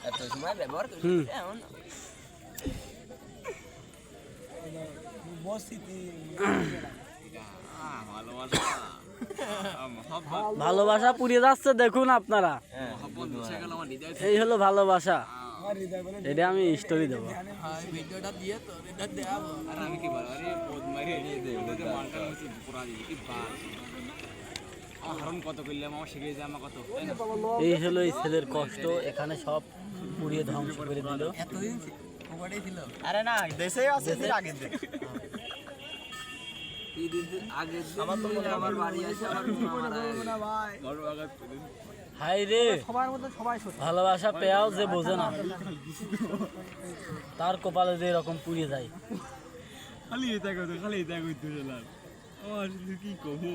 এত সময় ব্যবহার করি এমন ভালোবাসা পুড়িয়ে যাচ্ছে দেখুন আপনারা। এই হলো ভালোবাসা, এটা আমি স্টোরি দেবো। ভিডিওটা দিয়ে তো এটা দেখাবো আর আমি কি বলবো আরে পদ মারি এনে দে ওটা মালটা হচ্ছে পুরা দিই কি বাস হারুন কত কইলাম আমার শিখে যায় আমার কত এই হলো এই ছেলের কষ্ট, এখানে সব পুড়িয়ে ধ্বংস করে দিল। এতদিন ওটাই ছিল আরে না দেশে আছে এর আগে দিন আগে আমার বাড়ি আসে আমার হাই রে, ভালোবাসা পেয়াও যে বোঝে না তার কপালে যে এরকম পুড়িয়ে যায়। খালি এটা কইতো আমার কি কহু